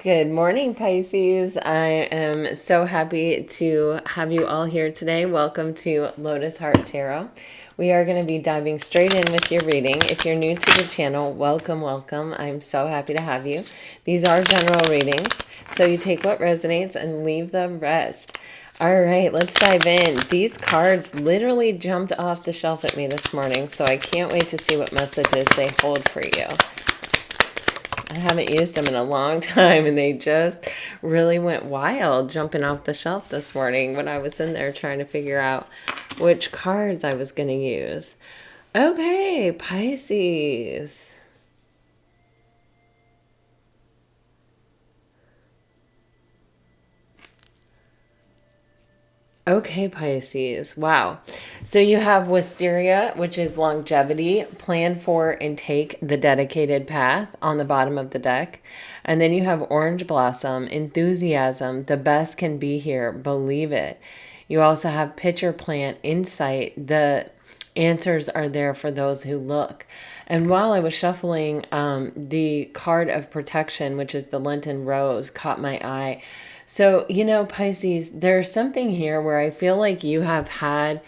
Good morning, Pisces. I am so happy to have you all here today. Welcome to Lotus Heart Tarot. We are going to be diving straight in with your reading. If you're new to the channel, welcome, welcome. I'm so happy to have you. These are general readings, so you take what resonates and leave the rest. All right, let's dive in. These cards literally jumped off the shelf at me this morning, so I can't wait to see what messages they hold for you. I haven't used them in a long time, and they just really went wild jumping off the shelf this morning when I was in there trying to figure out which cards I was going to use. Okay, Pisces. Okay, Pisces. Wow. So you have Wisteria, which is longevity, plan for and take the dedicated path on the bottom of the deck. And then you have Orange Blossom, enthusiasm, the best can be here, believe it. You also have Pitcher Plant, insight, the answers are there for those who look. And while I was shuffling, the card of protection, which is the Lenten Rose, caught my eye. So, Pisces, there's something here where I feel like you have had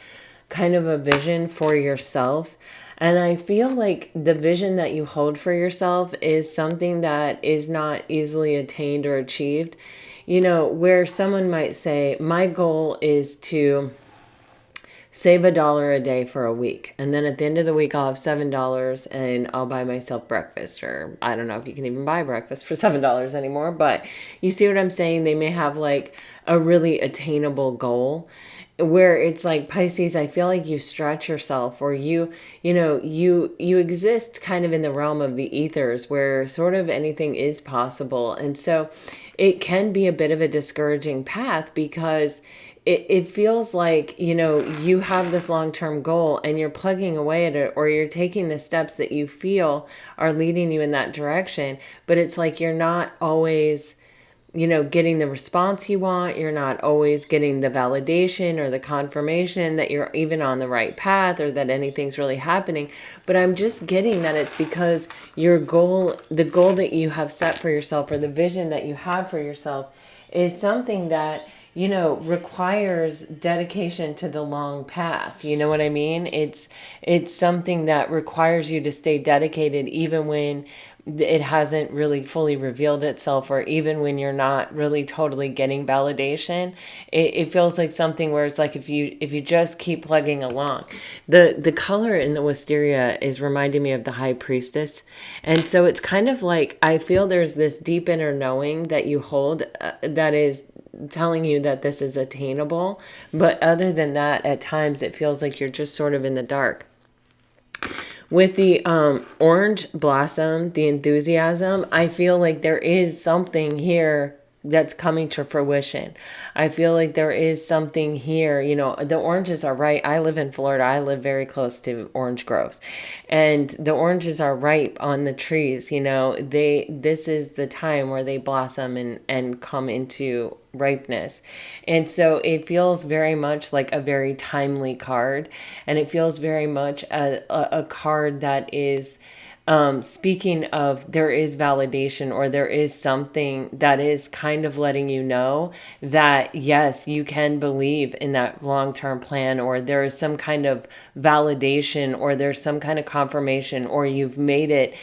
kind of a vision for yourself. And I feel like the vision that you hold for yourself is something that is not easily attained or achieved. Where someone might say, my goal is to save $1 a day for a week. And then at the end of the week, I'll have $7 and I'll buy myself breakfast. Or I don't know if you can even buy breakfast for $7 anymore. But you see what I'm saying? They may have like a really attainable goal where it's like, Pisces, I feel like you stretch yourself, or you exist kind of in the realm of the ethers where sort of anything is possible. And so it can be a bit of a discouraging path because it feels like, you have this long-term goal and you're plugging away at it, or you're taking the steps that you feel are leading you in that direction. But it's like you're not always, getting the response you want. You're not always getting the validation or the confirmation that you're even on the right path or that anything's really happening. But I'm just getting that it's because your goal, the goal that you have set for yourself, or the vision that you have for yourself, is something that requires dedication to the long path. You know what I mean? It's something that requires you to stay dedicated even when it hasn't really fully revealed itself, or even when you're not really totally getting validation. It feels like something where it's like if you just keep plugging along. The color in the wisteria is reminding me of the High Priestess. And so it's kind of like, I feel there's this deep inner knowing that you hold that is telling you that this is attainable. But other than that, at times it feels like you're just sort of in the dark. With the orange blossom, the enthusiasm, I feel like there is something here that's coming to fruition. I feel like there is something here. The oranges are right. I live in Florida. I live very close to orange groves, and the oranges are ripe on the trees. This is the time where they blossom and come into ripeness. And so it feels very much like a very timely card, and it feels very much a card that is speaking of, there is validation, or there is something that is kind of letting you know that yes, you can believe in that long-term plan, or there is some kind of validation, or there's some kind of confirmation, or you've made it,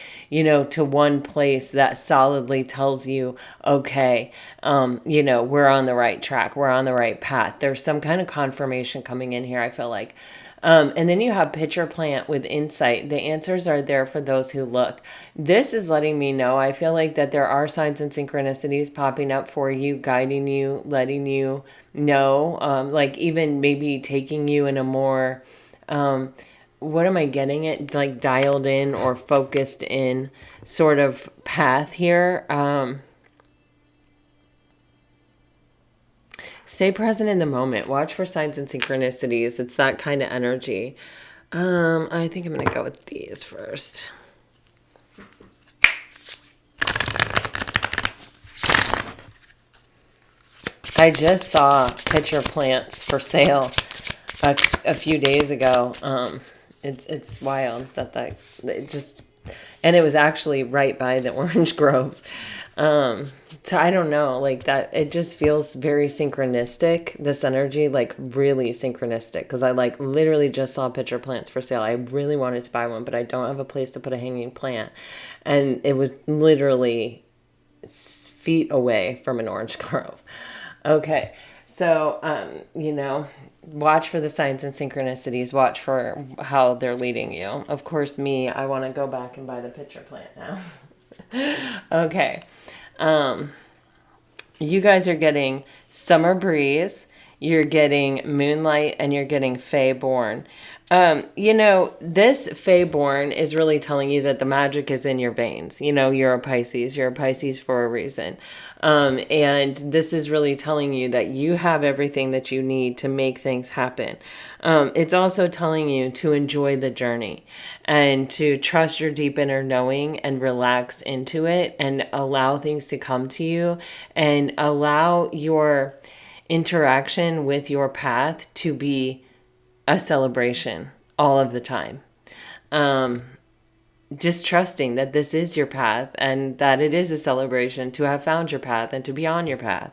to one place that solidly tells you, okay, we're on the right track. We're on the right path. There's some kind of confirmation coming in here, I feel like. And then you have Pitcher Plant with insight. The answers are there for those who look. This is letting me know, I feel like, that there are signs and synchronicities popping up for you, guiding you, letting you know, like even maybe taking you in a more, what am I getting at? Like dialed in or focused in sort of path here. Stay present in the moment. Watch for signs and synchronicities. It's that kind of energy. I think I'm going to go with these first. I just saw pitcher plants for sale a few days ago. It's wild that it just And it was actually right by the orange groves. So I don't know, like that, it just feels very synchronistic, this energy, like really synchronistic. Because I like literally just saw picture plants for sale. I really wanted to buy one, but I don't have a place to put a hanging plant. And it was literally feet away from an orange grove. Okay. So, watch for the signs and synchronicities. Watch for how they're leading you. Of course, me, I want to go back and buy the pitcher plant now. Okay. You guys are getting summer breeze, you're getting moonlight, and you're getting Fae born. This Fae born is really telling you that the magic is in your veins. You're a Pisces. You're a Pisces for a reason. And this is really telling you that you have everything that you need to make things happen. It's also telling you to enjoy the journey and to trust your deep inner knowing and relax into it and allow things to come to you and allow your interaction with your path to be a celebration all of the time. Just trusting that this is your path and that it is a celebration to have found your path and to be on your path.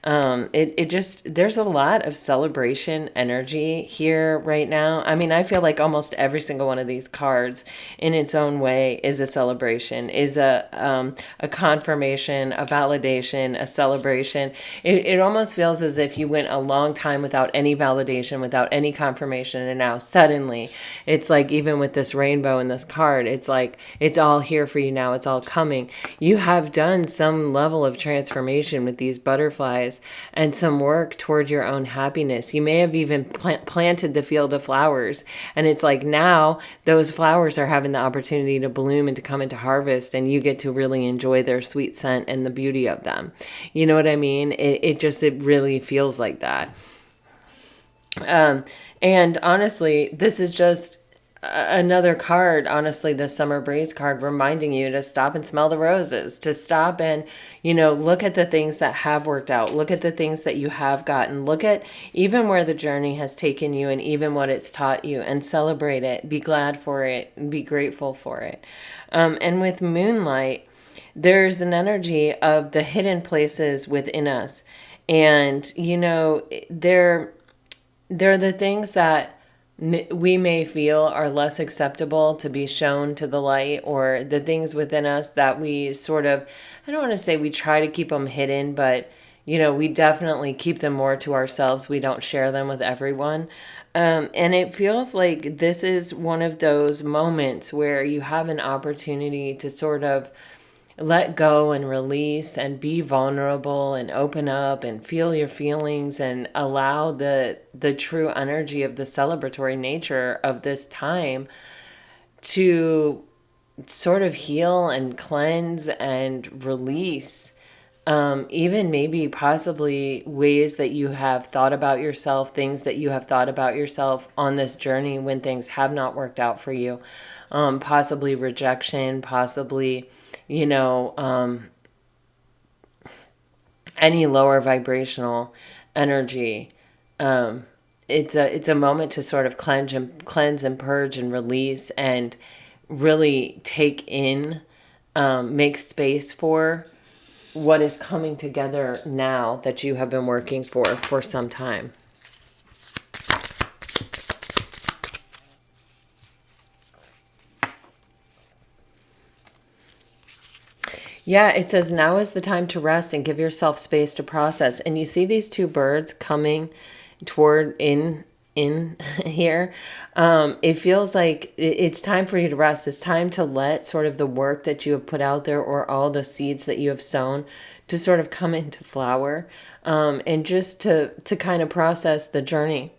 There's a lot of celebration energy here right now. I mean, I feel like almost every single one of these cards in its own way is a celebration, is a confirmation, a validation, a celebration. It almost feels as if you went a long time without any validation, without any confirmation. And now suddenly it's like, even with this rainbow in this card, it's like, it's all here for you now. It's all coming. You have done some level of transformation with these butterflies and some work toward your own happiness. You may have even planted the field of flowers. And it's like now those flowers are having the opportunity to bloom and to come into harvest. And you get to really enjoy their sweet scent and the beauty of them. You know what I mean? It really feels like that. And honestly, this is just another card, honestly, the summer breeze card, reminding you to stop and smell the roses, to stop and, look at the things that have worked out. Look at the things that you have gotten. Look at even where the journey has taken you and even what it's taught you, and celebrate it. Be glad for it and be grateful for it. And with moonlight, there's an energy of the hidden places within us. And, they're the things that we may feel are less acceptable to be shown to the light, or the things within us that we sort of, I don't want to say we try to keep them hidden, but, we definitely keep them more to ourselves. We don't share them with everyone. And it feels like this is one of those moments where you have an opportunity to sort of let go and release and be vulnerable and open up and feel your feelings and allow the true energy of the celebratory nature of this time to sort of heal and cleanse and release. Even maybe possibly ways that you have thought about yourself, things that you have thought about yourself on this journey when things have not worked out for you. Possibly rejection, possibly, any lower vibrational energy. It's a moment to sort of cleanse and purge and release and really take in, make space for what is coming together now that you have been working for some time. Yeah, it says now is the time to rest and give yourself space to process. And you see these two birds coming toward in here. It feels like it's time for you to rest. It's time to let sort of the work that you have put out there, or all the seeds that you have sown, to sort of come into flower, and just to kind of process the journey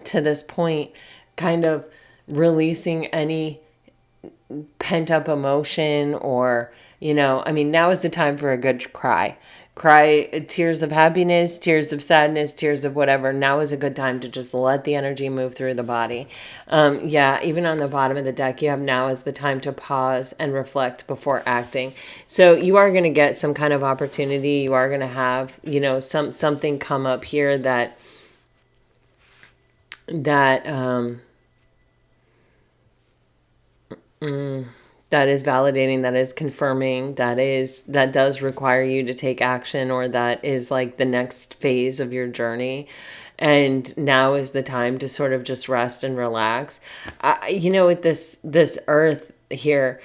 to this point, kind of releasing any pent up emotion, or, now is the time for a good cry. Cry tears of happiness, tears of sadness, tears of whatever. Now is a good time to just let the energy move through the body. Even on the bottom of the deck, you have now is the time to pause and reflect before acting. So you are going to get some kind of opportunity. You are going to have, something come up here that that is validating, that is confirming, that does require you to take action, or that is like the next phase of your journey. And now is the time to sort of just rest and relax. With this earth here,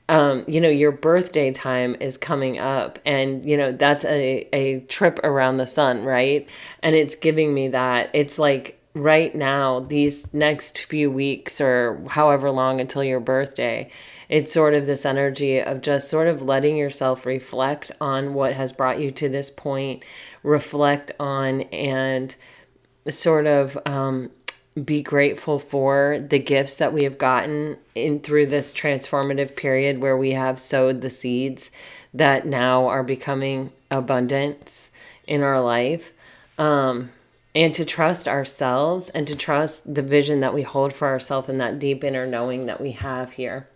your birthday time is coming up, and that's a trip around the sun, right? And it's giving me that. It's like right now, these next few weeks or however long until your birthday, it's sort of this energy of just sort of letting yourself reflect on what has brought you to this point, reflect on and sort of be grateful for the gifts that we have gotten in through this transformative period where we have sowed the seeds that now are becoming abundance in our life. And to trust ourselves and to trust the vision that we hold for ourselves and that deep inner knowing that we have here.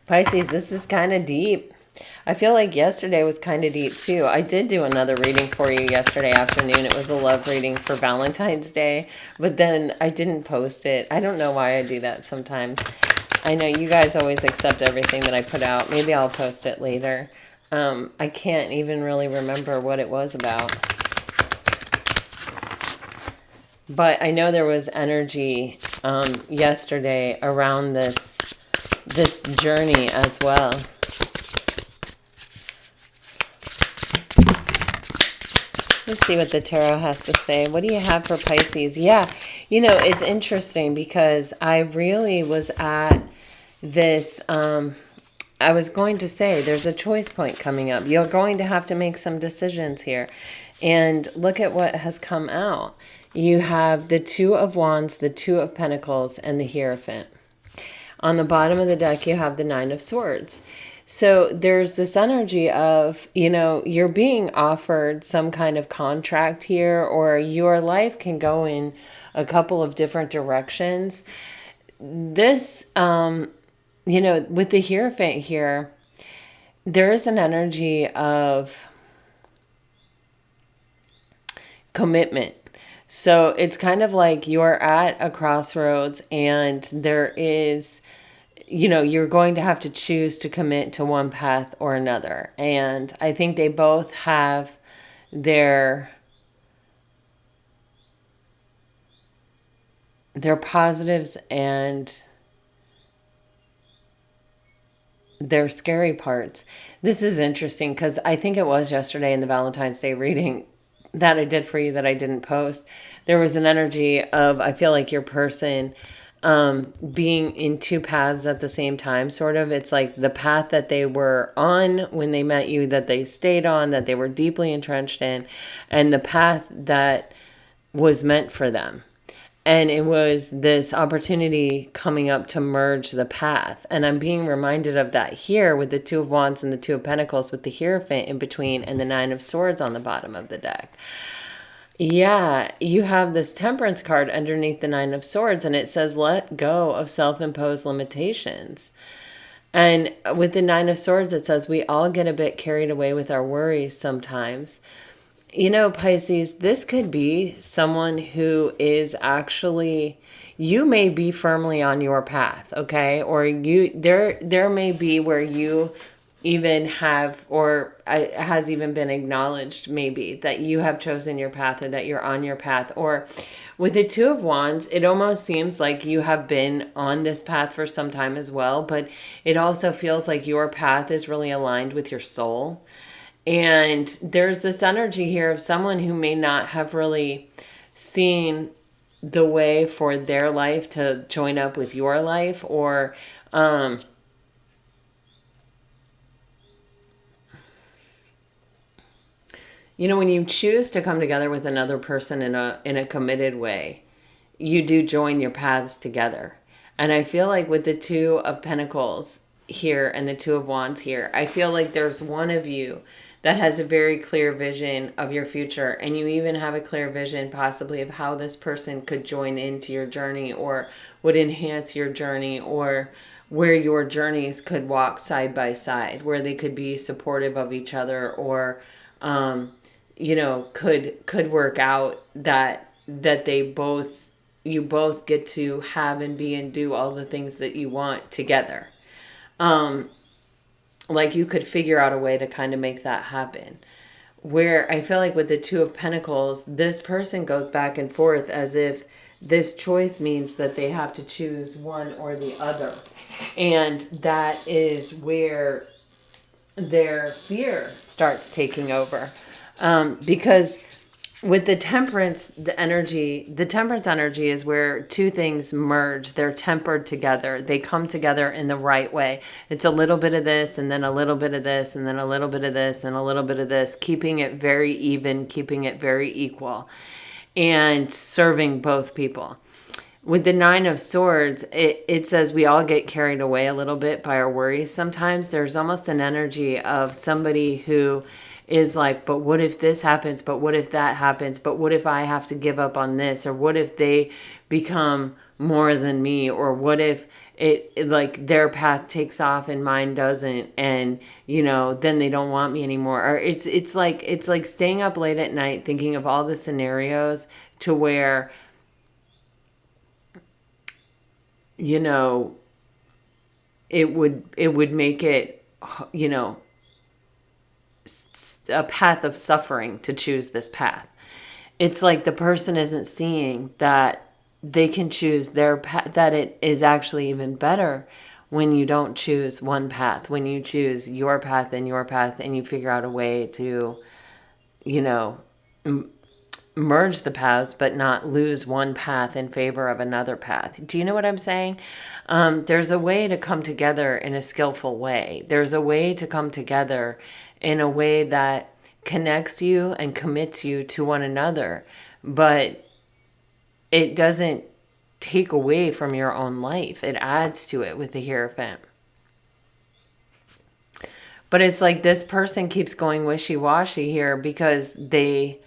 Pisces, this is kind of deep. I feel like yesterday was kind of deep too. I did do another reading for you yesterday afternoon. It was a love reading for Valentine's Day, but then I didn't post it. I don't know why I do that sometimes. I know you guys always accept everything that I put out. Maybe I'll post it later. I can't even really remember what it was about. But I know there was energy yesterday around this journey as well. Let's see what the tarot has to say. What do you have for Pisces? Yeah, it's interesting because I really was at this, I was going to say there's a choice point coming up. You're going to have to make some decisions here. And look at what has come out. You have the Two of Wands, the Two of Pentacles, and the Hierophant. On the bottom of the deck, you have the Nine of Swords. So there's this energy of, you're being offered some kind of contract here, or your life can go in a couple of different directions. This, with the Hierophant here, there is an energy of commitment. So it's kind of like you're at a crossroads and there is, you're going to have to choose to commit to one path or another. And I think they both have their positives and their scary parts. This is interesting because I think it was yesterday in the Valentine's Day reading that I did for you that I didn't post. There was an energy of, I feel like your person being in two paths at the same time, sort of. It's like the path that they were on when they met you, that they stayed on, that they were deeply entrenched in, and the path that was meant for them. And it was this opportunity coming up to merge the path. And I'm being reminded of that here with the Two of Wands and the Two of Pentacles with the Hierophant in between and the Nine of Swords on the bottom of the deck. Yeah, you have this Temperance card underneath the Nine of Swords, and it says, let go of self-imposed limitations. And with the Nine of Swords, it says, we all get a bit carried away with our worries sometimes. Pisces, this could be someone who is actually, you may be firmly on your path, okay? Or there may be where you even have, or it has even been acknowledged maybe that you have chosen your path or that you're on your path. Or with the Two of Wands, it almost seems like you have been on this path for some time as well, but it also feels like your path is really aligned with your soul. And there's this energy here of someone who may not have really seen the way for their life to join up with your life, or when you choose to come together with another person in a committed way, you do join your paths together. And I feel like with the Two of Pentacles here and the Two of Wands here, I feel like there's one of you that has a very clear vision of your future, and you even have a clear vision possibly of how this person could join into your journey or would enhance your journey, or where your journeys could walk side by side, where they could be supportive of each other, or could work out that you both get to have and be and do all the things that you want together. Like you could figure out a way to kind of make that happen. Where I feel like with the Two of Pentacles, this person goes back and forth as if this choice means that they have to choose one or the other. And that is where their fear starts taking over. Because with the temperance, the temperance energy is where two things merge. They're tempered together. They come together in the right way. It's a little bit of this and then a little bit of this and then a little bit of this and a little bit of this, keeping it very even, keeping it very equal, and serving both people. With the Nine of Swords, it says we all get carried away a little bit by our worries sometimes. There's almost an energy of somebody who is like, but what if this happens? But what if that happens? But what if I have to give up on this? Or what if they become more than me? Or what if it like their path takes off and mine doesn't, and then they don't want me anymore? Or it's like staying up late at night thinking of all the scenarios to where it would make it a path of suffering to choose this path. It's like the person isn't seeing that they can choose their path, that it is actually even better when you don't choose one path, when you choose your path and you figure out a way to merge the paths but not lose one path in favor of another path. Do you know what I'm saying? There's a way to come together in a skillful way. There's a way to come together in a way that connects you and commits you to one another, but it doesn't take away from your own life. It adds to it with the Hierophant. But it's like this person keeps going wishy-washy here because they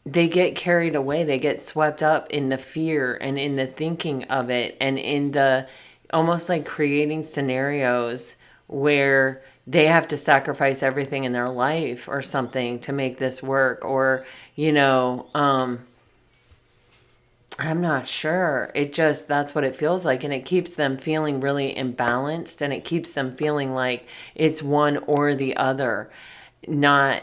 get carried away. They get swept up in the fear and in the thinking of it and in the almost like creating scenarios where they have to sacrifice everything in their life or something to make this work. Or, I'm not sure. That's what it feels like. And it keeps them feeling really imbalanced, and it keeps them feeling like it's one or the other, not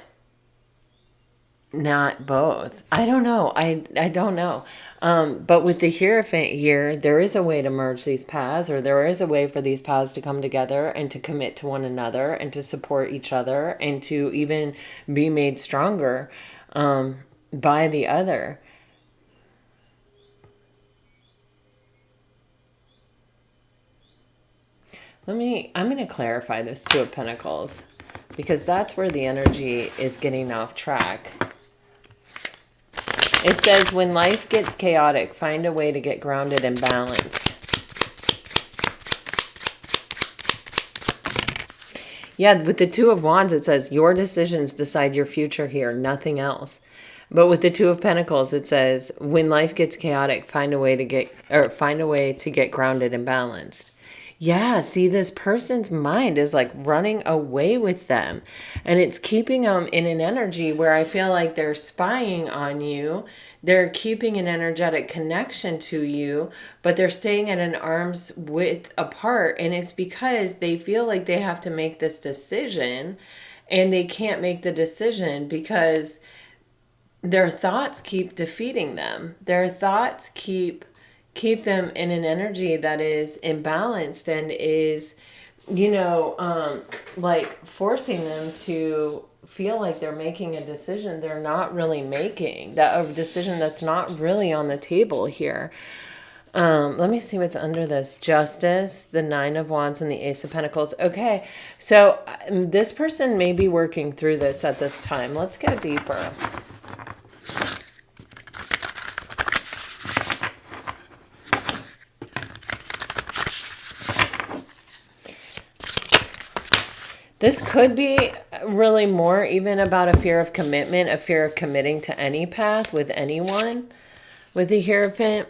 both. I don't know. I don't know. But with the Hierophant here, there is a way to merge these paths, or there is a way for these paths to come together and to commit to one another and to support each other and to even be made stronger by the other. I'm going to clarify this Two of Pentacles, because that's where the energy is getting off track. It says, when life gets chaotic, find a way to get grounded and balanced. Yeah, with the Two of Wands, it says, your decisions decide your future here, nothing else. But with the Two of Pentacles, it says, when life gets chaotic, find a way to get grounded and balanced. Yeah, see, this person's mind is like running away with them. And it's keeping them in an energy where I feel like they're spying on you. They're keeping an energetic connection to you, but they're staying at an arm's width apart. And it's because they feel like they have to make this decision, and they can't make the decision because their thoughts keep defeating them. Their thoughts keep them in an energy that is imbalanced and is, like forcing them to feel like they're making a decision they're not really making, that a decision that's not really on the table here. Let me see what's under this. Justice, the Nine of Wands, and the Ace of Pentacles. Okay, so this person may be working through this at this time. Let's go deeper. This could be really more even about a fear of commitment, a fear of committing to any path with anyone with the Hierophant.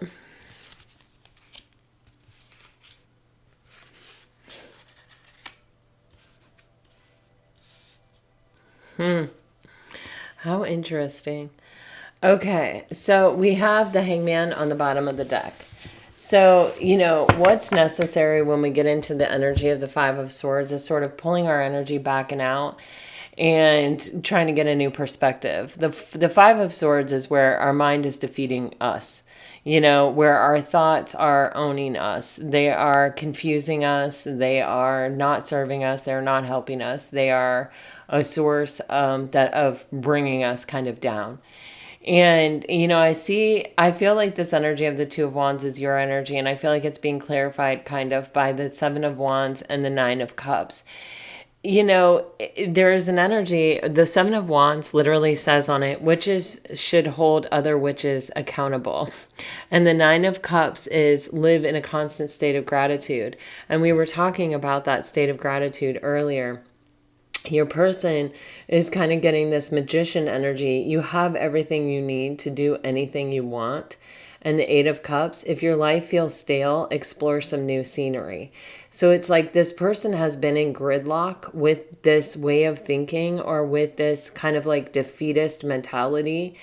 How interesting. Okay, so we have the Hangman on the bottom of the deck. So, what's necessary when we get into the energy of the Five of Swords is sort of pulling our energy back and out and trying to get a new perspective. The Five of Swords is where our mind is defeating us, where our thoughts are owning us. They are confusing us. They are not serving us. They're not helping us. They are a source that of bringing us kind of down. And, I feel like this energy of the Two of Wands is your energy. And I feel like it's being clarified kind of by the Seven of Wands and the Nine of Cups. There is an energy, the Seven of Wands literally says on it, witches should hold other witches accountable. And the Nine of Cups is live in a constant state of gratitude. And we were talking about that state of gratitude earlier. Your person is kind of getting this magician energy. You have everything you need to do anything you want. And the Eight of Cups, if your life feels stale, explore some new scenery. So it's like this person has been in gridlock with this way of thinking or with this kind of like defeatist mentality,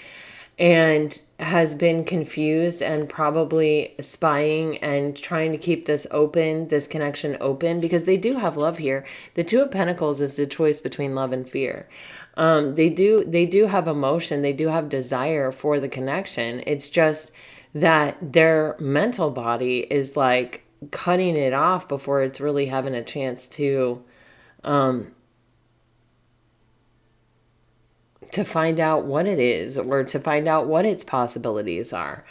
and has been confused and probably spying and trying to keep this open, this connection open, because they do have love here. The Two of Pentacles is the choice between love and fear. They do have emotion. They do have desire for the connection. It's just that their mental body is like cutting it off before it's really having a chance to find out what it is, or to find out what its possibilities are.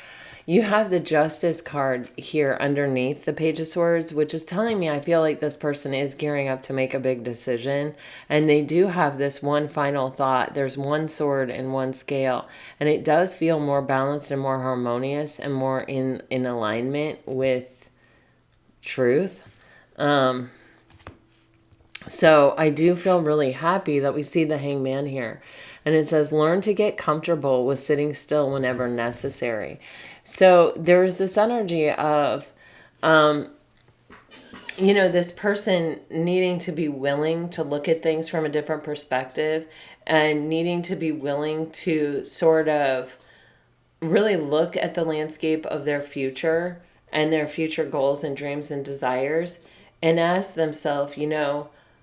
You have the Justice card here underneath the Page of Swords, which is telling me I feel like this person is gearing up to make a big decision. And they do have this one final thought. There's one sword and one scale. And it does feel more balanced and more harmonious and more in alignment with truth. So I do feel really happy that we see the Hangman here. And it says, learn to get comfortable with sitting still whenever necessary. So there's this energy of, this person needing to be willing to look at things from a different perspective, and needing to be willing to sort of really look at the landscape of their future and their future goals and dreams and desires, and ask themselves,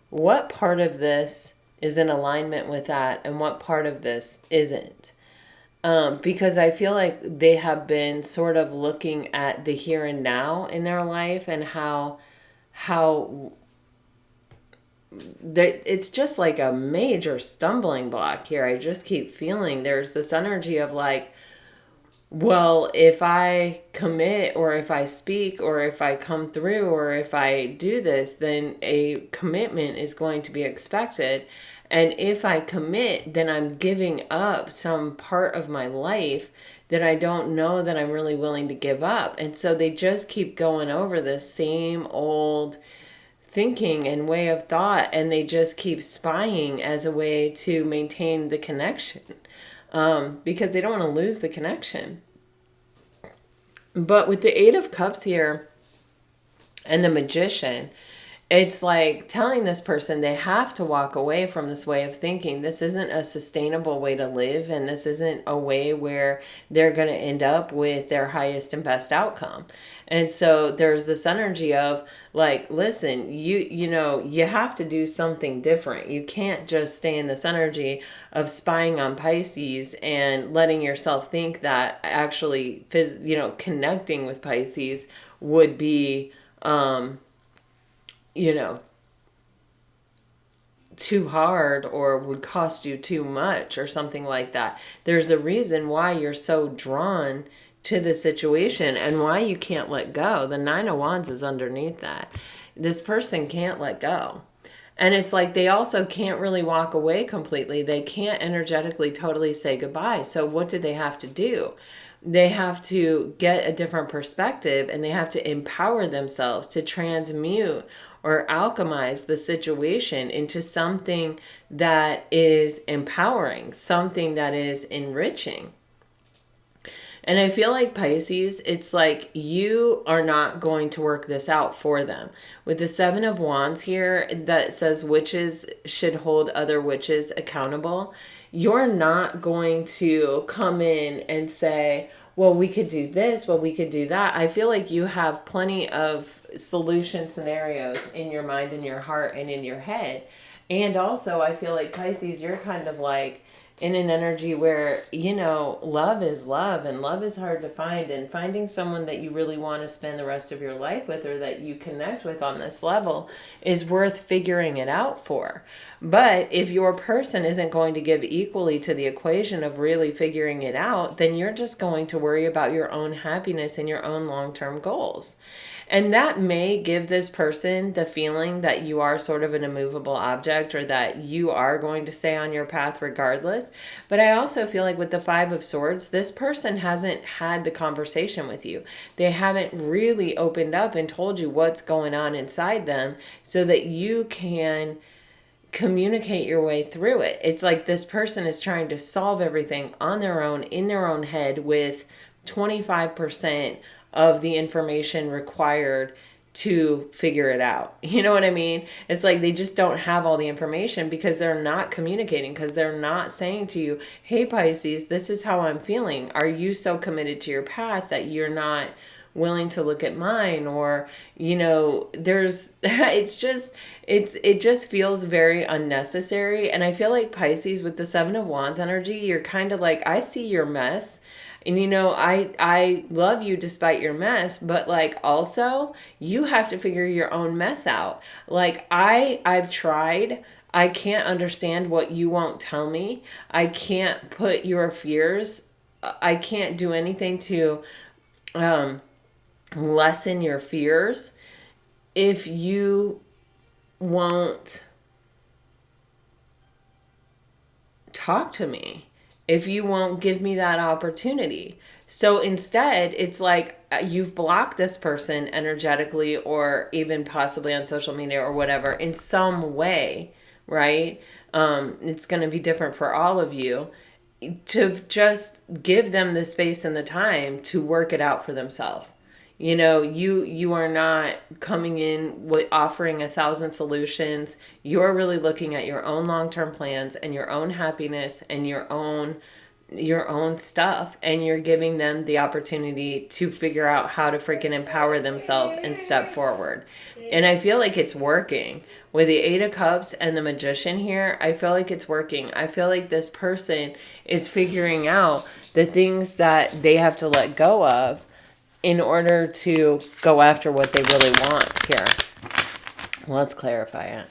what part of this is in alignment with that and what part of this isn't. Because I feel like they have been sort of looking at the here and now in their life, and how it's just like a major stumbling block here. I just keep feeling there's this energy of like, well, if I commit, or if I speak, or if I come through, or if I do this, then a commitment is going to be expected. And if I commit, then I'm giving up some part of my life that I don't know that I'm really willing to give up. And so they just keep going over the same old thinking and way of thought, and they just keep spying as a way to maintain the connection. Because they don't want to lose the connection. But with the Eight of Cups here and the Magician, it's like telling this person they have to walk away from this way of thinking. This isn't a sustainable way to live, and this isn't a way where they're going to end up with their highest and best outcome. And so there's this energy of like, listen, you have to do something different. You can't just stay in this energy of spying on Pisces and letting yourself think that actually, connecting with Pisces would be, too hard, or would cost you too much, or something like that. There's a reason why you're so drawn to the situation and why you can't let go. The Nine of Wands is underneath that. This person can't let go. And it's like they also can't really walk away completely. They can't energetically totally say goodbye. So what do they have to do? They have to get a different perspective, and they have to empower themselves to transmute or alchemize the situation into something that is empowering, something that is enriching. And I feel like Pisces, it's like you are not going to work this out for them. With the Seven of Wands here that says witches should hold other witches accountable, you're not going to come in and say, well, we could do this, well, we could do that. I feel like you have plenty of solution scenarios in your mind, in your heart, and in your head. And also, I feel like Pisces, you're kind of like in an energy where, you know, love is love and love is hard to find. And finding someone that you really want to spend the rest of your life with or that you connect with on this level is worth figuring it out for. But if your person isn't going to give equally to the equation of really figuring it out, then you're just going to worry about your own happiness and your own long-term goals. And that may give this person the feeling that you are sort of an immovable object or that you are going to stay on your path regardless. But I also feel like with the Five of Swords, this person hasn't had the conversation with you. They haven't really opened up and told you what's going on inside them so that you can communicate your way through it. It's like this person is trying to solve everything on their own, in their own head, with 25% of the information required to figure it out. You know what I mean? It's like they just don't have all the information because they're not communicating, because they're not saying to you, hey Pisces, this is how I'm feeling. Are you so committed to your path that you're not willing to look at mine? Or, you know, there's it just feels very unnecessary. And I feel like Pisces, with the Seven of Wands energy, you're kind of like, I see your mess. And you know, I love you despite your mess, but like also you have to figure your own mess out. Like I've tried. I can't understand what you won't tell me. I can't put your fears. I can't do anything to lessen your fears if you won't talk to me, if you won't give me that opportunity. So instead, it's like you've blocked this person energetically or even possibly on social media or whatever in some way, right? It's going to be different for all of you, to just give them the space and the time to work it out for themselves. You know, you are not coming in with offering 1,000 solutions. You're really looking at your own long-term plans and your own happiness and your own stuff, and you're giving them the opportunity to figure out how to freaking empower themselves and step forward. And I feel like it's working. With the Eight of Cups and the Magician here, I feel like it's working. I feel like this person is figuring out the things that they have to let go of in order to go after what they really want here. Let's clarify it.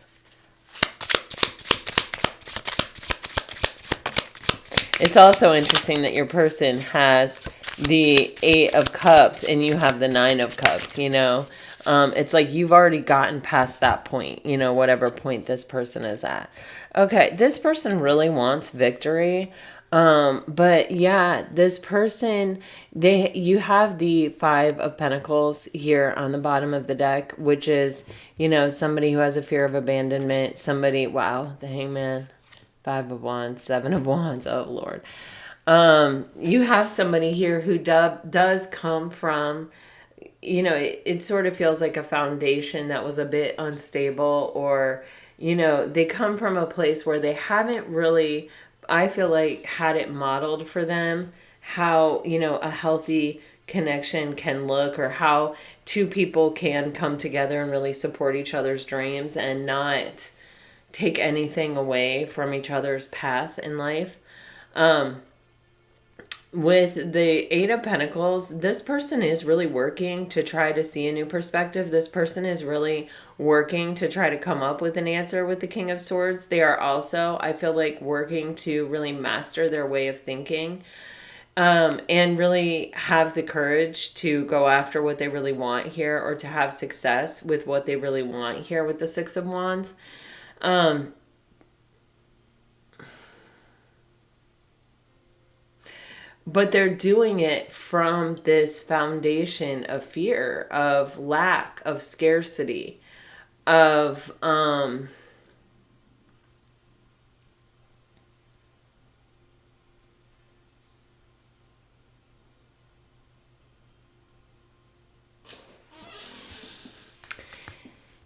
It's also interesting that your person has the Eight of Cups and you have the Nine of Cups, you know. It's like you've already gotten past that point, you know, whatever point this person is at. Okay, this person really wants victory. But yeah, this person, you have the Five of Pentacles here on the bottom of the deck, which is, you know, somebody who has a fear of abandonment, somebody, wow, the Hangman, Five of Wands, Seven of Wands, oh Lord. You have somebody here who does come from, you know, it sort of feels like a foundation that was a bit unstable, or, you know, they come from a place where they haven't really, I feel like, had it modeled for them how, you know, a healthy connection can look, or how two people can come together and really support each other's dreams and not take anything away from each other's path in life. With the Eight of Pentacles, this person is really working to try to see a new perspective. This person is really working to try to come up with an answer with the King of Swords. They are also, I feel like, working to really master their way of thinking, and really have the courage to go after what they really want here, or to have success with what they really want here with the Six of Wands. But they're doing it from this foundation of fear, of lack, of scarcity, of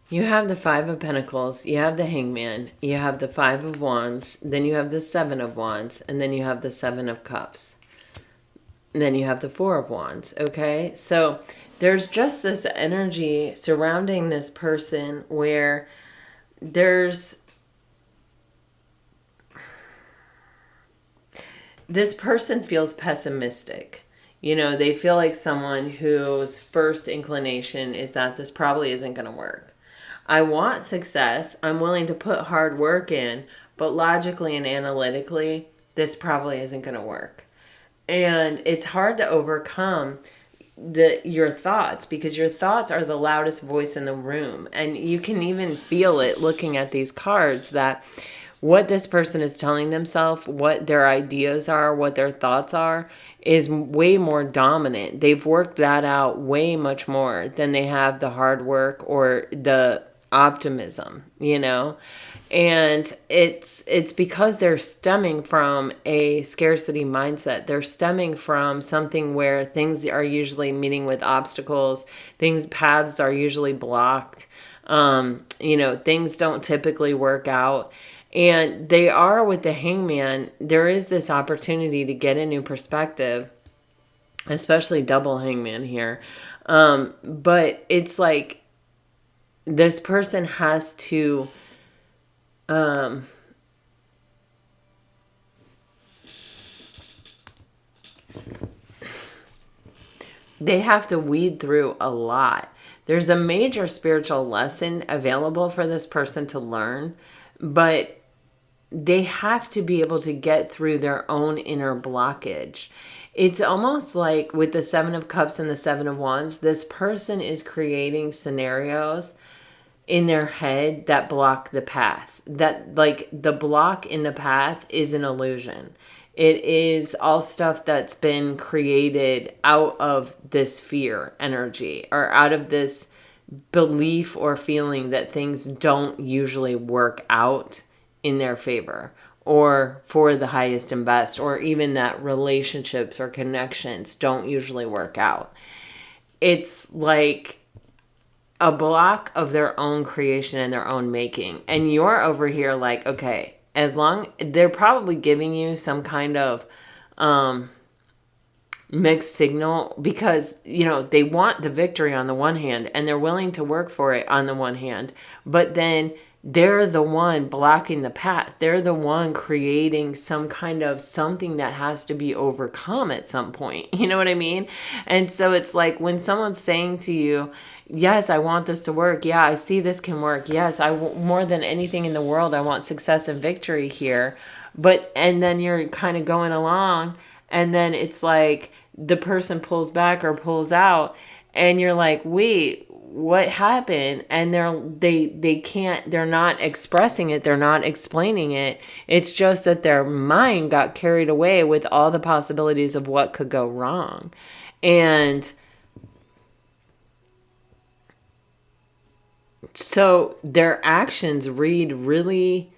you have the Five of Pentacles, you have the Hangman, you have the Five of Wands, then you have the Seven of Wands, and then you have the Seven of Cups. And then you have the Four of Wands, okay? So there's just this energy surrounding this person where there's this person feels pessimistic. You know, they feel like someone whose first inclination is that this probably isn't going to work. I want success. I'm willing to put hard work in, but logically and analytically, this probably isn't going to work. And it's hard to overcome your thoughts, because your thoughts are the loudest voice in the room, and you can even feel it looking at these cards, that what this person is telling themselves, what their ideas are, what their thoughts are, is way more dominant. They've worked that out way much more than they have the hard work or the optimism, you know? And it's because they're stemming from a scarcity mindset. They're stemming from something where things are usually meeting with obstacles. Paths are usually blocked. You know, things don't typically work out. And they are, with the Hangman, there is this opportunity to get a new perspective, especially double Hangman here. But it's like this person has to they have to weed through a lot. There's a major spiritual lesson available for this person to learn, but they have to be able to get through their own inner blockage. It's almost like with the Seven of Cups and the Seven of Wands, this person is creating scenarios in their head that block the path. That, like, the block in the path is an illusion. It is all stuff that's been created out of this fear energy, or out of this belief or feeling that things don't usually work out in their favor or for the highest and best, or even that relationships or connections don't usually work out. It's like a block of their own creation and their own making. And you're over here like, okay, as long, they're probably giving you some kind of mixed signal, because, you know, they want the victory on the one hand and they're willing to work for it on the one hand, but then they're the one blocking the path. They're the one creating some kind of something that has to be overcome at some point. You know what I mean? And so it's like when someone's saying to you, yes, I want this to work. Yeah, I see this can work. Yes, more than anything in the world, I want success and victory here. And then you're kind of going along, and then it's like the person pulls back or pulls out, and you're like, wait, what happened? And they're not expressing it, they're not explaining it. It's just that their mind got carried away with all the possibilities of what could go wrong. And so their actions read really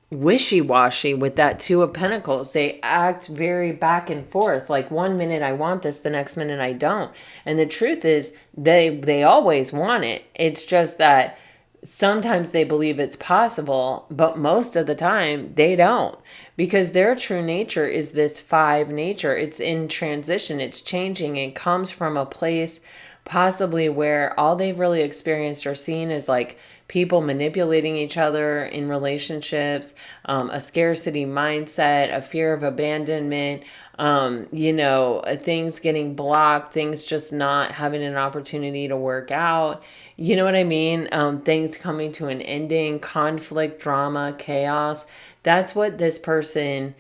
wishy-washy with that Two of Pentacles. They act very back and forth. Like one minute I want this, the next minute I don't. And the truth is they always want it. It's just that sometimes they believe it's possible, but most of the time they don't, because their true nature is this 5 nature. It's in transition. It's changing. It comes from a place possibly where all they've really experienced or seen is like people manipulating each other in relationships, a scarcity mindset, a fear of abandonment, things getting blocked, things just not having an opportunity to work out. You know what I mean? Things coming to an ending, conflict, drama, chaos. That's what this person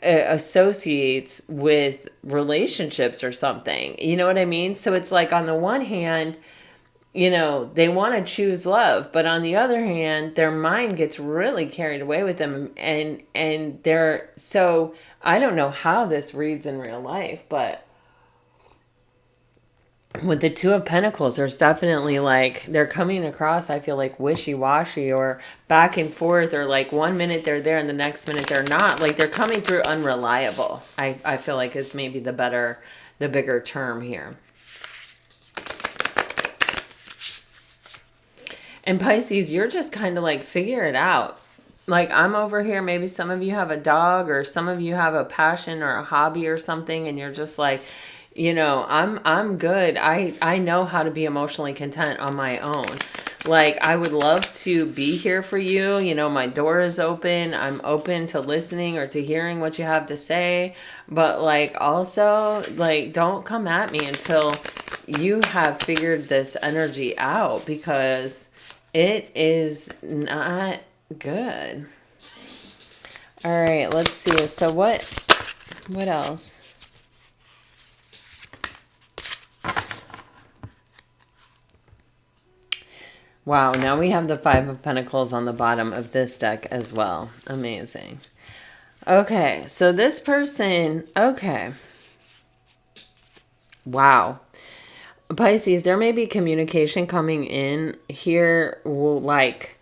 associates with relationships or something. You know what I mean? So it's like, on the one hand, they want to choose love, but on the other hand, their mind gets really carried away with them, and they're so, I don't know how this reads in real life, but with the Two of Pentacles, there's definitely like, they're coming across, I feel like, wishy-washy or back and forth, or like one minute they're there and the next minute they're not. Like they're coming through unreliable, I feel like is maybe the bigger term here. And Pisces, you're just kind of like, figure it out. Like I'm over here, maybe some of you have a dog or some of you have a passion or a hobby or something and you're just like, I'm good. I know how to be emotionally content on my own. Like I would love to be here for you. My door is open. I'm open to listening or to hearing what you have to say. But like also like don't come at me until you have figured this energy out because it is not good. All right, let's see. So what else? Wow, now we have the Five of Pentacles on the bottom of this deck as well. Amazing. Okay, so this person, okay. Wow. Pisces, there may be communication coming in here, like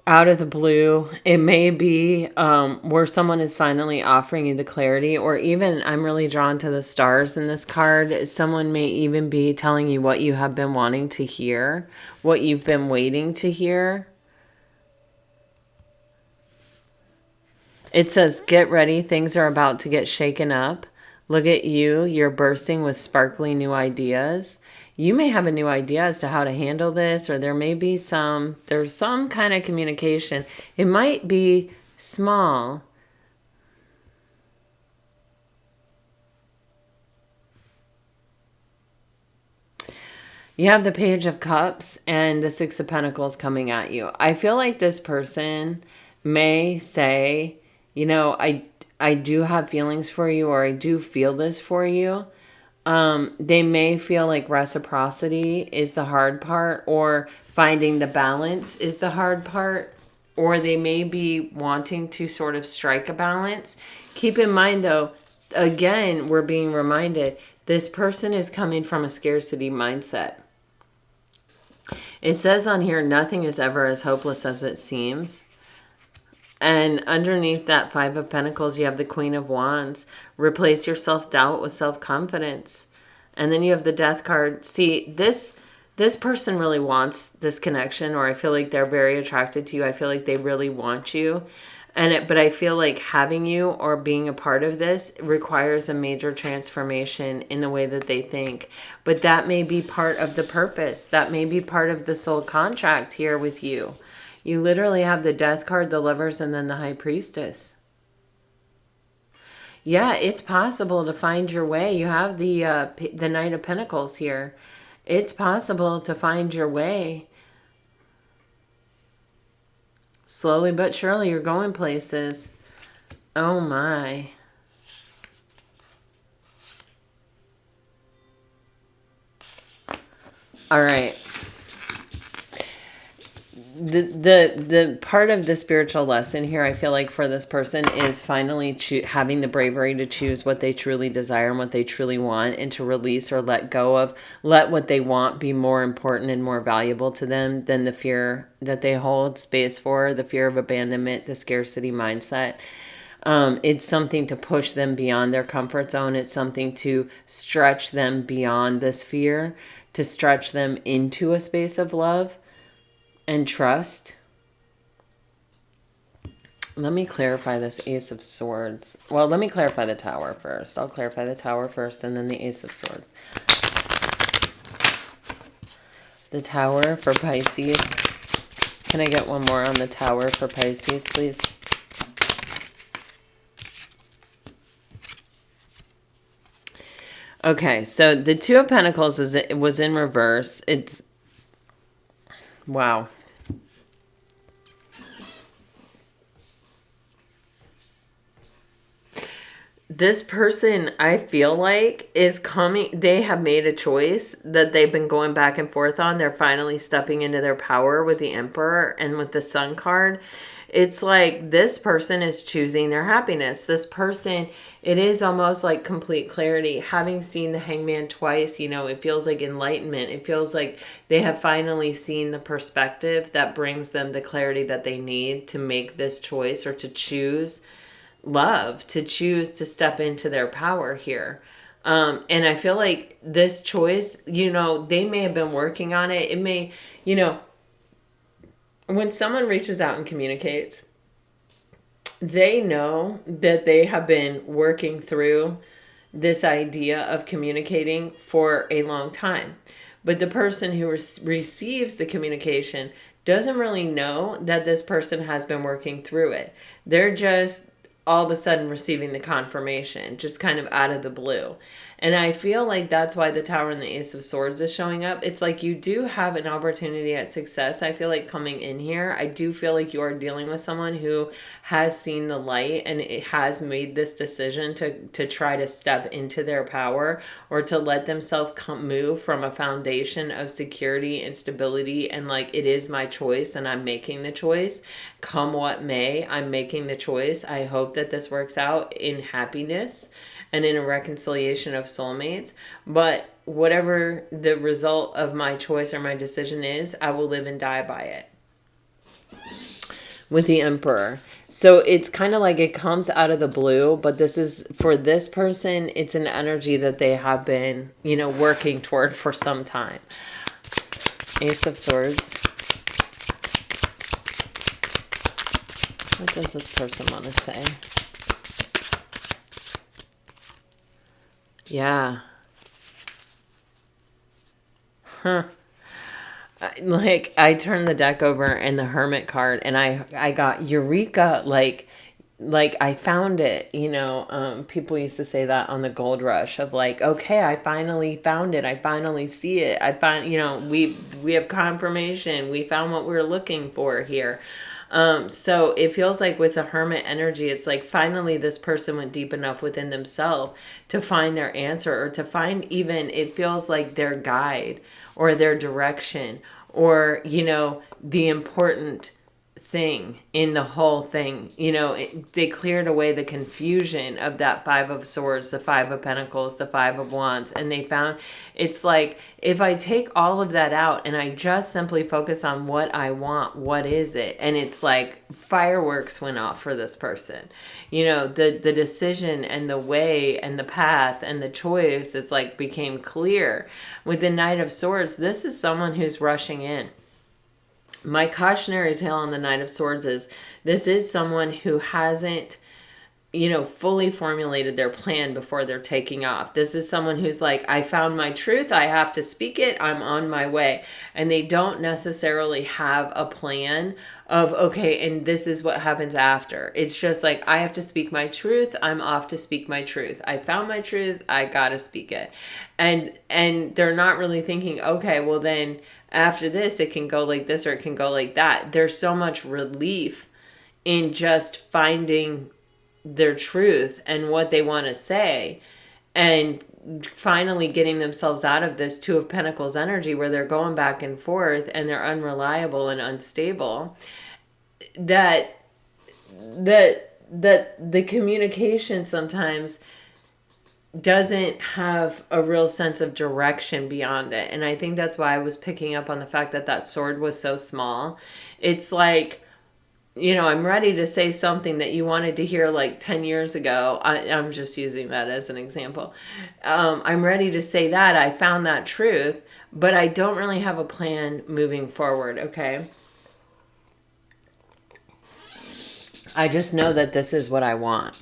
out of the blue. It may be where someone is finally offering you the clarity, or even I'm really drawn to the stars in this card. Someone may even be telling you what you have been wanting to hear, what you've been waiting to hear. It says, get ready. Things are about to get shaken up. Look at you. You're bursting with sparkly new ideas. You may have a new idea as to how to handle this, or there's some kind of communication. It might be small. You have the Page of Cups and the Six of Pentacles coming at you. I feel like this person may say, I do have feelings for you, or I do feel this for you. They may feel like reciprocity is the hard part, or finding the balance is the hard part, or they may be wanting to sort of strike a balance. Keep in mind, though, again, we're being reminded this person is coming from a scarcity mindset. It says on here, nothing is ever as hopeless as it seems. And underneath that Five of Pentacles, you have the Queen of Wands. Replace your self-doubt with self-confidence. And then you have the Death card. See, this person really wants this connection, or I feel like they're very attracted to you. I feel like they really want you. But I feel like having you or being a part of this requires a major transformation in the way that they think. But that may be part of the purpose. That may be part of the soul contract here with you. You literally have the Death card, the Lovers, and then the High Priestess. Yeah, it's possible to find your way. You have the Knight of Pentacles here. It's possible to find your way. Slowly but surely, you're going places. Oh my. All right. The part of the spiritual lesson here, I feel like for this person, is finally having the bravery to choose what they truly desire and what they truly want, and to release or let go of, let what they want be more important and more valuable to them than the fear that they hold space for, the fear of abandonment, the scarcity mindset. It's something to push them beyond their comfort zone. It's something to stretch them beyond this fear, to stretch them into a space of love and trust. Let me clarify this Ace of Swords. Well, let me clarify the Tower first. I'll clarify the Tower first and then the Ace of Swords. The Tower for Pisces. Can I get one more on the Tower for Pisces, please? Okay, so the Two of Pentacles was in reverse. Wow. This person, I feel like, is coming. They have made a choice that they've been going back and forth on. They're finally stepping into their power with the Emperor and with the Sun card. It's like this person is choosing their happiness. This person, it is almost like complete clarity. Having seen the Hangman twice, it feels like enlightenment. It feels like they have finally seen the perspective that brings them the clarity that they need to make this choice, or to choose love, to choose to step into their power here. And I feel like this choice, they may have been working on it. It may, when someone reaches out and communicates, they know that they have been working through this idea of communicating for a long time. But the person who receives the communication doesn't really know that this person has been working through it. They're just all of a sudden receiving the confirmation, just kind of out of the blue. And I feel like that's why the Tower and the Ace of Swords is showing up. It's like you do have an opportunity at success. I feel like coming in here, I do feel like you are dealing with someone who has seen the light and it has made this decision to try to step into their power, or to let themselves move from a foundation of security and stability, and like, it is my choice and I'm making the choice. Come what may, I'm making the choice. I hope that this works out in happiness and in a reconciliation of soulmates. But whatever the result of my choice or my decision is, I will live and die by it. With the Emperor. So it's kind of like it comes out of the blue, but this is, for this person, it's an energy that they have been, working toward for some time. Ace of Swords. What does this person want to say? Yeah. Huh. Like, I turned the deck over and the Hermit card, and I got Eureka, like I found it. People used to say that on the gold rush of like, okay, I finally found it. I finally see it. We have confirmation. We found what we were looking for here. So it feels like with the Hermit energy, it's like finally this person went deep enough within themselves to find their answer, or to find, even, it feels like their guide or their direction, or, the important thing in the whole thing. They cleared away the confusion of that Five of Swords, the Five of Pentacles, the Five of Wands, and they found, it's like, if I take all of that out and I just simply focus on what I want, what is it? And it's like fireworks went off for this person. The decision and the way and the path and the choice, it's like became clear. With the Knight of Swords, this is someone who's rushing in. My cautionary tale on the Knight of Swords is, this is someone who hasn't, fully formulated their plan before they're taking off. This is someone who's like, I found my truth. I have to speak it. I'm on my way. And they don't necessarily have a plan of, okay, and this is what happens after. It's just like, I have to speak my truth. I'm off to speak my truth. I found my truth. I got to speak it. And they're not really thinking, okay, well then after this, it can go like this or it can go like that. There's so much relief in just finding their truth and what they want to say, and finally getting themselves out of this Two of Pentacles energy where they're going back and forth and they're unreliable and unstable. That the communication sometimes doesn't have a real sense of direction beyond it. And I think that's why I was picking up on the fact that that sword was so small. It's like, I'm ready to say something that you wanted to hear like 10 years ago. I'm just using that as an example. I'm ready to say that. I found that truth, but I don't really have a plan moving forward, okay? I just know that this is what I want.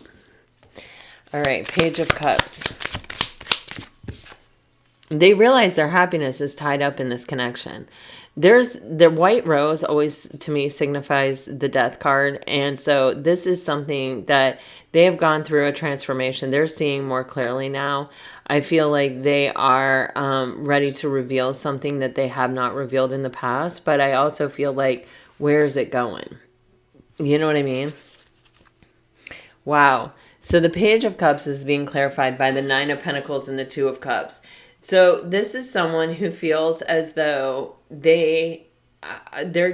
All right, Page of Cups. They realize their happiness is tied up in this connection. The white rose always, to me, signifies the death card. And so this is something that they have gone through a transformation. They're seeing more clearly now. I feel like they are ready to reveal something that they have not revealed in the past. But I also feel like, where is it going? You know what I mean? Wow. So the Page of Cups is being clarified by the Nine of Pentacles and the Two of Cups. So this is someone who feels as though they're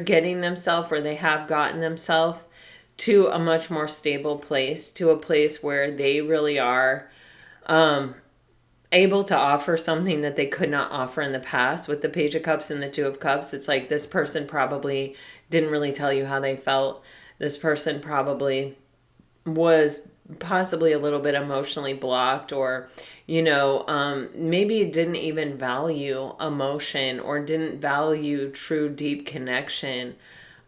getting themselves, or they have gotten themselves to a much more stable place, to a place where they really are able to offer something that they could not offer in the past. With the Page of Cups and the Two of Cups, it's like this person probably didn't really tell you how they felt. This person probably was possibly a little bit emotionally blocked, or maybe didn't even value emotion or didn't value true deep connection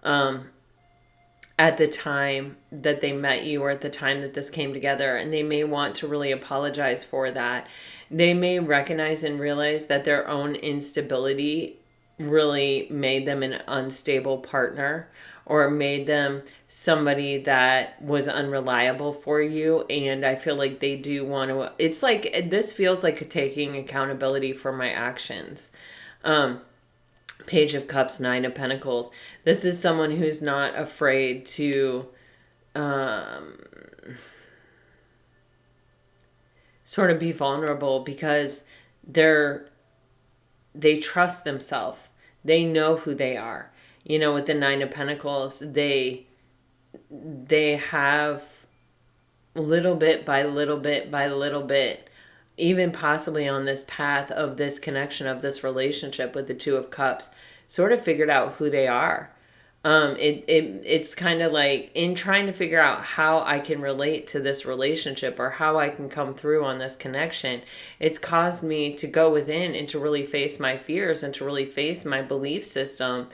at the time that they met you or at the time that this came together, and they may want to really apologize for that. They may recognize and realize that their own instability really made them an unstable partner or made them somebody that was unreliable for you. And I feel like they do want to, it's like, this feels like taking accountability for my actions. Page of Cups, Nine of Pentacles. This is someone who's not afraid to sort of be vulnerable because they trust themselves. They know who they are. You know, with the Nine of Pentacles, they have little bit by little bit by little bit, even possibly on this path of this connection, of this relationship with the Two of Cups, sort of figured out who they are. It's kind of like in trying to figure out how I can relate to this relationship or how I can come through on this connection. It's caused me to go within and to really face my fears and to really face my belief system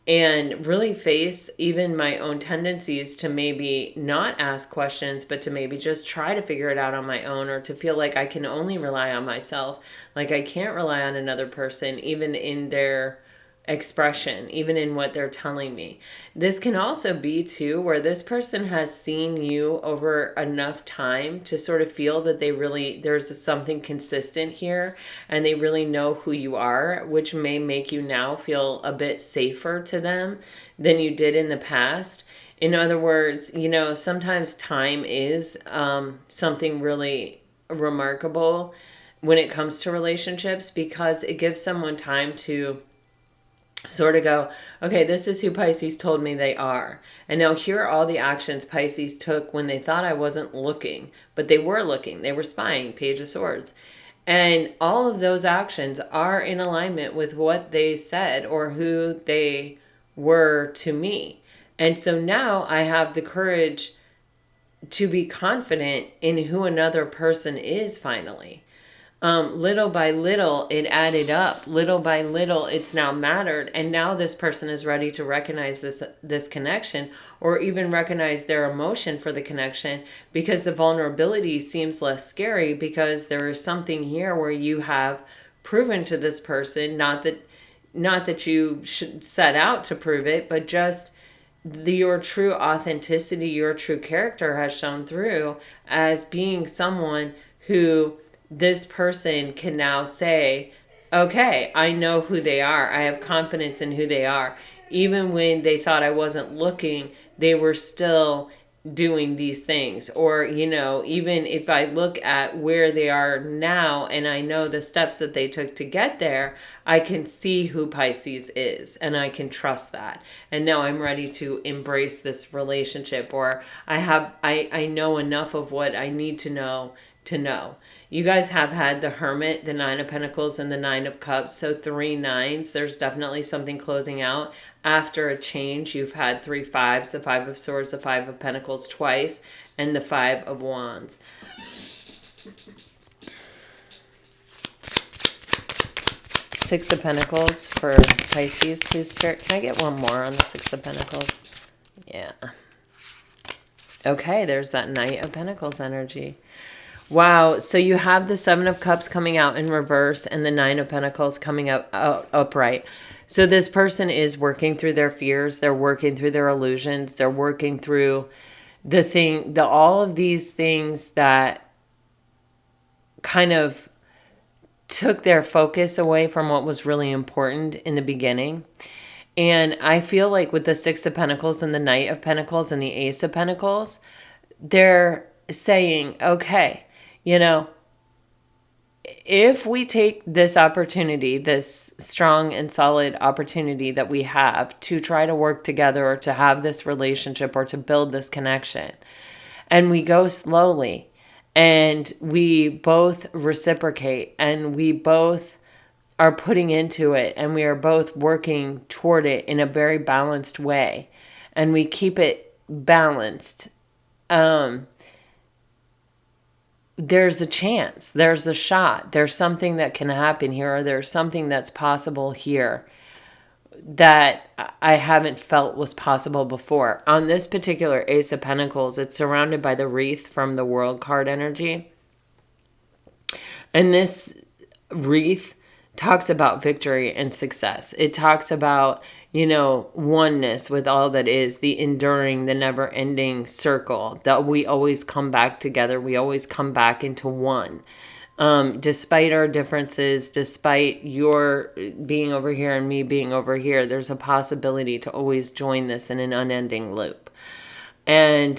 and really face even my own tendencies to maybe not ask questions, but to maybe just try to figure it out on my own, or to feel like I can only rely on myself. Like I can't rely on another person, even in their expression, even in what they're telling me. This can also be too where this person has seen you over enough time to sort of feel that there's something consistent here and they really know who you are, which may make you now feel a bit safer to them than you did in the past. In other words, you know, sometimes time is something really remarkable when it comes to relationships, because it gives someone time to sort of go, okay, this is who Pisces told me they are. And now here are all the actions Pisces took when they thought I wasn't looking, but they were looking, they were spying, Page of Swords. And all of those actions are in alignment with what they said or who they were to me. And so now I have the courage to be confident in who another person is finally. Little by little, it added up. Little by little, it's now mattered. And now this person is ready to recognize this connection, or even recognize their emotion for the connection, because the vulnerability seems less scary, because there is something here where you have proven to this person, not that you should set out to prove it, but just your true authenticity, your true character has shown through as being someone who this person can now say, okay, I know who they are. I have confidence in who they are. Even when they thought I wasn't looking, they were still doing these things. Or, you know, even if I look at where they are now and I know the steps that they took to get there, I can see who Pisces is and I can trust that. And now I'm ready to embrace this relationship, or I know enough of what I need to know to know. You guys have had the Hermit, the Nine of Pentacles, and the Nine of Cups. So 3 nines. There's definitely something closing out. After a change, you've had 3 fives, the Five of Swords, the Five of Pentacles twice, and the Five of Wands. Six of Pentacles for Pisces, please, Spirit. Can I get one more on the Six of Pentacles? Yeah. Okay, there's that Knight of Pentacles energy. Wow, so you have the Seven of Cups coming out in reverse and the Nine of Pentacles coming up upright. So this person is working through their fears. They're working through their illusions. They're working through all of these things that kind of took their focus away from what was really important in the beginning. And I feel like with the Six of Pentacles and the Knight of Pentacles and the Ace of Pentacles, they're saying, okay, you know, if we take this opportunity, this strong and solid opportunity that we have to try to work together or to have this relationship or to build this connection, and we go slowly and we both reciprocate and we both are putting into it and we are both working toward it in a very balanced way and we keep it balanced, there's a chance, there's a shot, there's something that can happen here, or there's something that's possible here. that I haven't felt was possible before. On this particular Ace of Pentacles, it's surrounded by the wreath from the World card energy. And this wreath talks about victory and success. It talks about, oneness with all that is, the enduring, the never ending circle, that we always come back together. We always come back into one. Despite our differences, despite your being over here and me being over here, there's a possibility to always join this in an unending loop. And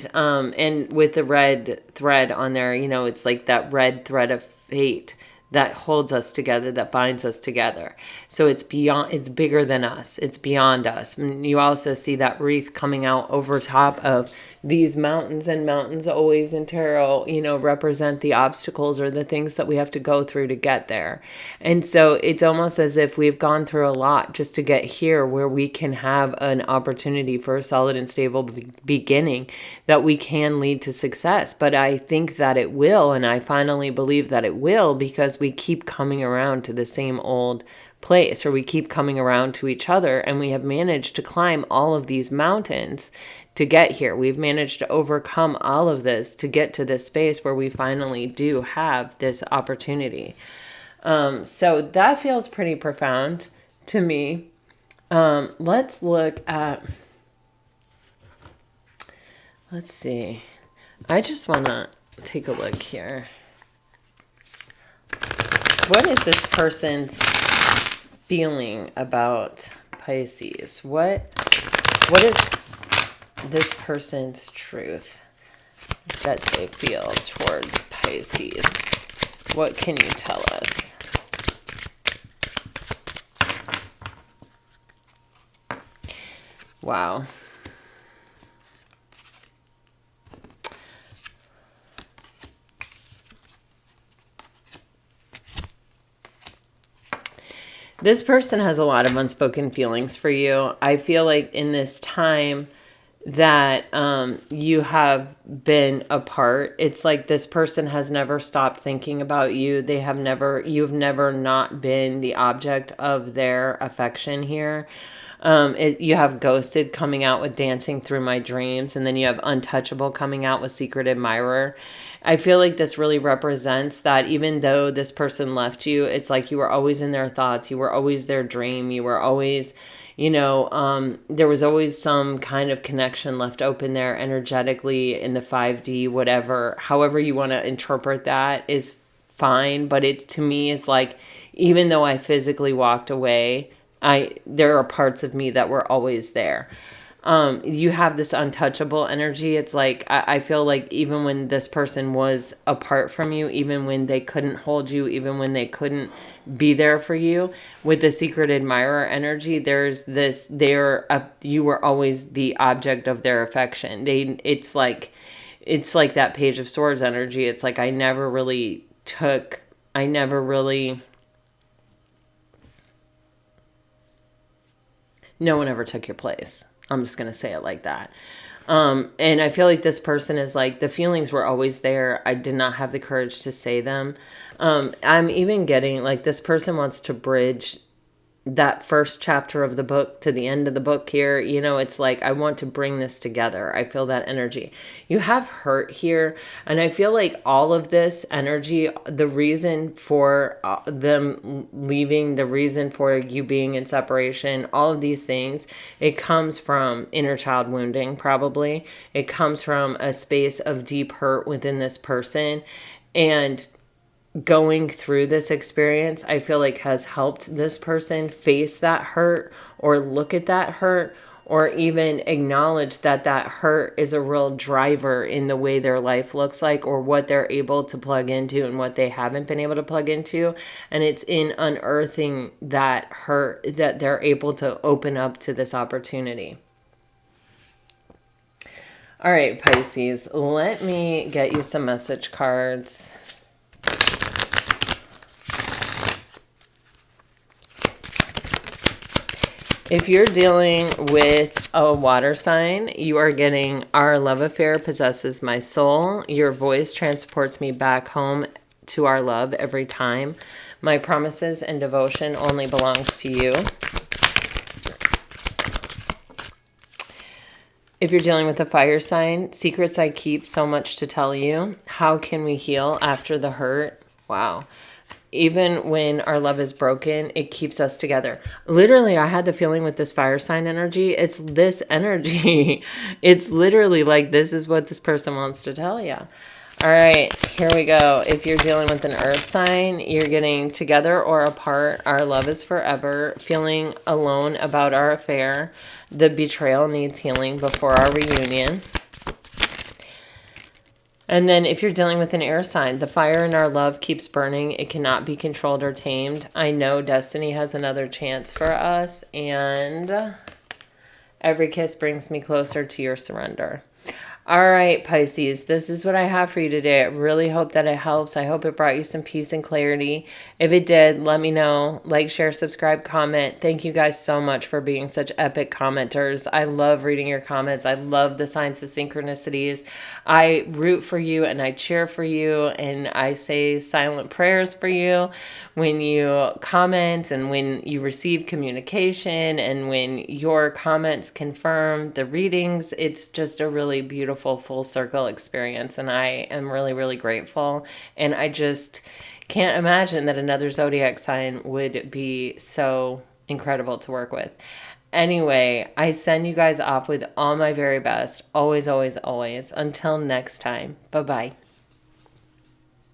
with the red thread on there, it's like that red thread of fate that holds us together, that binds us together. So it's bigger than us. It's beyond us. And you also see that wreath coming out over top of these mountains, and mountains always in tarot, represent the obstacles or the things that we have to go through to get there. And so it's almost as if we've gone through a lot just to get here, where we can have an opportunity for a solid and stable beginning that we can lead to success. But I think that it will, and I finally believe that it will, because we keep coming around to the same old place, or we keep coming around to each other, and we have managed to climb all of these mountains to get here. We've managed to overcome all of this to get to this space where we finally do have this opportunity. So that feels pretty profound to me. Let's look at, let's see. I just want to take a look here. What is this person's feeling about Pisces? What is this person's truth that they feel towards Pisces? What can you tell us? Wow. This person has a lot of unspoken feelings for you. I feel like in this time that you have been apart, it's like this person has never stopped thinking about you. You've never not been the object of their affection here. You have Ghosted coming out with Dancing Through My Dreams, and then you have Untouchable coming out with Secret Admirer. I feel like this really represents that even though this person left you, it's like you were always in their thoughts. You were always their dream. You were always, there was always some kind of connection left open there energetically in the 5D, whatever. However you want to interpret that is fine. But it, to me, is like, even though I physically walked away, there are parts of me that were always there. You have this untouchable energy. It's like, I feel like even when this person was apart from you, even when they couldn't hold you, even when they couldn't be there for you, with the Secret Admirer energy, there's this, you were always the object of their affection. It's like that Page of Swords energy. It's like, no one ever took your place. I'm just going to say it like that. And I feel like this person is like, the feelings were always there. I did not have the courage to say them. I'm even getting like, this person wants to bridge that first chapter of the book to the end of the book here. It's like, I want to bring this together. I feel that energy. You have hurt here. And I feel like all of this energy, the reason for them leaving, the reason for you being in separation, all of these things, it comes from inner child wounding, probably. It comes from a space of deep hurt within this person. And going through this experience, I feel like, has helped this person face that hurt, or look at that hurt, or even acknowledge that hurt is a real driver in the way their life looks like, or what they're able to plug into and what they haven't been able to plug into. And it's in unearthing that hurt that they're able to open up to this opportunity. All right, Pisces, let me get you some message cards. If you're dealing with a water sign, you are getting Our Love Affair Possesses My Soul. Your voice transports me back home to our love every time. My promises and devotion only belongs to you. If you're dealing with a fire sign, secrets I keep, so much to tell you. How can we heal after the hurt? Wow. Even when our love is broken, it keeps us together. Literally, I had the feeling with this fire sign energy, it's this energy. It's literally like this is what this person wants to tell you. All right, here we go. If you're dealing with an earth sign, you're getting together or apart. Our love is forever. Feeling alone about our affair. The betrayal needs healing before our reunion. And then if you're dealing with an air sign, the fire in our love keeps burning. It cannot be controlled or tamed. I know destiny has another chance for us. And every kiss brings me closer to your surrender. All right, Pisces, this is what I have for you today. I really hope that it helps. I hope it brought you some peace and clarity. If it did, let me know. Like, share, subscribe, comment. Thank you guys so much for being such epic commenters. I love reading your comments. I love the signs of synchronicities. I root for you and I cheer for you and I say silent prayers for you when you comment and when you receive communication and when your comments confirm the readings. It's just a really beautiful full circle experience, and I am really, really grateful. And I just can't imagine that another zodiac sign would be so incredible to work with. Anyway, I send you guys off with all my very best. Always, always, always. Until next time. Bye-bye.